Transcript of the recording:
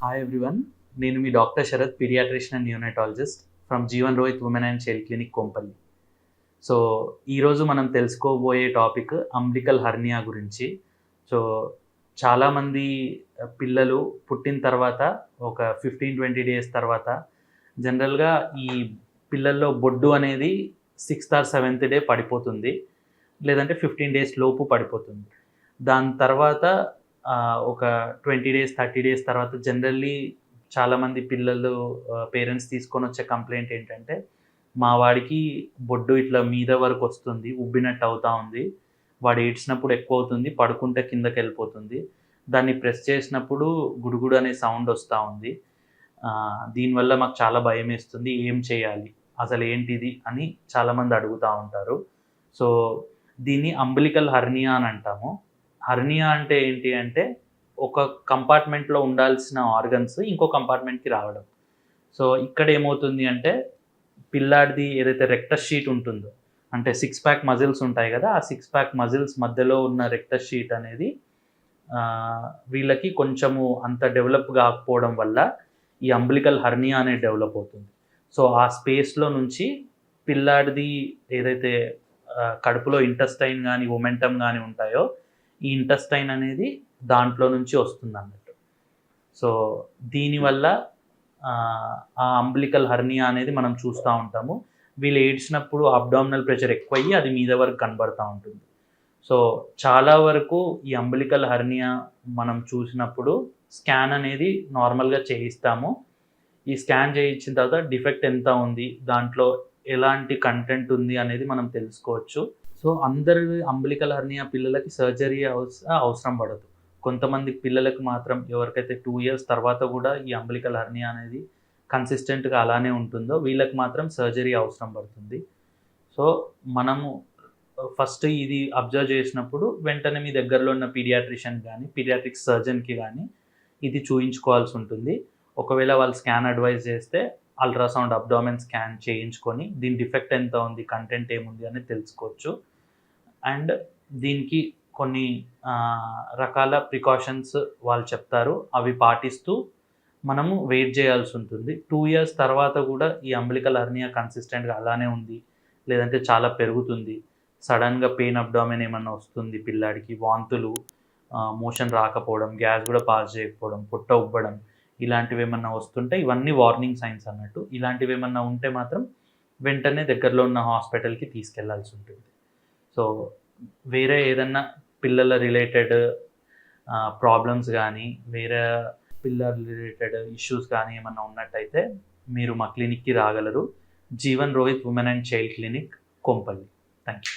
Hi everyone, నేను మీ doctor Sharath, paediatrician and neonatologist from Jeevan Rohit women and child clinic Kompally. So ఈరోజు మనం తెలుసుకోబోయే టాపిక్ అంబ్లికల్ హర్నియా గురించి. సో చాలామంది పిల్లలు పుట్టిన తర్వాత ఒక 15-20 డేస్ తర్వాత జనరల్గా ఈ పిల్లల్లో బొడ్డు అనేది 6th or 7th డే పడిపోతుంది, లేదంటే 15 డేస్ లోపు పడిపోతుంది. దాని తర్వాత ఒక 20 డేస్ 30 డేస్ తర్వాత జనరల్లీ చాలామంది పిల్లలు పేరెంట్స్ తీసుకొని వచ్చే కంప్లైంట్ ఏంటంటే, మా వాడికి బొడ్డు ఇట్లా మీద వరకు వస్తుంది, ఉబ్బినట్టు అవుతూ ఉంది, వాడు ఏడ్చినప్పుడు ఎక్కువ అవుతుంది, పడుకుంటే కిందకి వెళ్ళిపోతుంది, దాన్ని ప్రెస్ చేసినప్పుడు గుడుగుడు అనే సౌండ్ వస్తూ ఉంది, దీనివల్ల మాకు చాలా భయం వేస్తుంది, ఏం చేయాలి, అసలు ఏంటిది అని చాలామంది అడుగుతూ ఉంటారు. సో దీన్ని అంబిలికల్ హర్నియా అని అంటాము. హర్నియా అంటే ఏంటి అంటే, ఒక కంపార్ట్మెంట్లో ఉండాల్సిన ఆర్గన్స్ ఇంకో కంపార్ట్మెంట్కి రావడం. సో ఇక్కడ ఏమవుతుంది అంటే, పిల్లాడిది ఏదైతే రెక్టస్ షీట్ ఉంటుందో, అంటే 6 ప్యాక్ మజిల్స్ ఉంటాయి కదా, ఆ 6 ప్యాక్ మజిల్స్ మధ్యలో ఉన్న రెక్టస్ షీట్ అనేది వీళ్ళకి కొంచెము అంత డెవలప్ కాకపోవడం వల్ల ఈ అంబిలికల్ హర్నియా అనేది డెవలప్ అవుతుంది. సో ఆ స్పేస్లో నుంచి పిల్లాడిది ఏదైతే కడుపులో ఇంటెస్టైన్ కానీ ఒమెంటమ్ కానీ ఉంటాయో, ఈ ఇంటెస్టైన్ అనేది దాంట్లో నుంచి వస్తుంది అన్నట్టు. సో దీనివల్ల ఆ అంబిలికల్ హర్నియా అనేది మనం చూస్తూ ఉంటాము. వీళ్ళు ఏడ్చినప్పుడు అబ్డామినల్ ప్రెషర్ ఎక్కువయ్యి అది మీద వరకు కనబడుతూ ఉంటుంది. సో చాలా వరకు ఈ అంబిలికల్ హర్నియా మనం చూసినప్పుడు స్కాన్ అనేది నార్మల్గా చేయిస్తాము. ఈ స్కాన్ చేయించిన తర్వాత డిఫెక్ట్ ఎంత ఉంది, దాంట్లో ఎలాంటి కంటెంట్ ఉంది అనేది మనం తెలుసుకోవచ్చు. సో అందరి అంబిలికల్ హర్నియా పిల్లలకి సర్జరీ అవసరం పడదు. కొంతమంది పిల్లలకు మాత్రం, ఎవరికైతే 2 years తర్వాత కూడా ఈ అంబిలికల్ హర్నియా అనేది కన్సిస్టెంట్గా అలానే ఉంటుందో, వీళ్ళకి మాత్రం సర్జరీ అవసరం పడుతుంది. సో మనము ఫస్ట్ ఇది అబ్జర్వ్ చేసినప్పుడు వెంటనే మీ దగ్గరలో ఉన్న పీడియాట్రిషియన్ కానీ పీడియాట్రిక్ సర్జన్కి కానీ ఇది చూయించుకోవాల్సి ఉంటుంది. ఒకవేళ వాళ్ళు స్కాన్ అడ్వైజ్ చేస్తే అల్ట్రాసౌండ్ అబ్డామెన్ స్కాన్ చేయించుకొని దీని డిఫెక్ట్ ఎంత ఉంది, కంటెంట్ ఏముంది అనేది తెలుసుకోవచ్చు. అండ్ దీనికి కొన్ని రకాల ప్రికాషన్స్ వాళ్ళు చెప్తారు, అవి పాటిస్తూ మనము వెయిట్ చేయాల్సి ఉంటుంది. 2 years తర్వాత కూడా ఈ అంబిలికల్ హర్నియా కన్సిస్టెంట్గా అలానే ఉంది, లేదంటే చాలా పెరుగుతుంది, సడన్గా పెయిన్ అబ్డామెన్ ఏమన్నా వస్తుంది పిల్లాడికి, వాంతులు, మోషన్ రాకపోవడం, గ్యాస్ కూడా పాస్ చేయకపోవడం, పొట్ట ఉబ్బడం, ఇలాంటివి ఏమన్నా వస్తుంటే ఇవన్నీ వార్నింగ్ సైన్స్ అన్నట్టు. ఇలాంటివి ఏమన్నా ఉంటే మాత్రం వెంటనే దగ్గరలో ఉన్న హాస్పిటల్కి తీసుకెళ్లాల్సి ఉంటుంది. సో వేరే ఏదన్నా పిల్లల రిలేటెడ్ ప్రాబ్లమ్స్ కానీ, వేరే పిల్లల రిలేటెడ్ ఇష్యూస్ కానీ ఏమన్నా ఉన్నట్టయితే మీరు మా క్లినిక్కి రాగలరు. Jeevan Rohit women and child clinic Kompally. Thank you.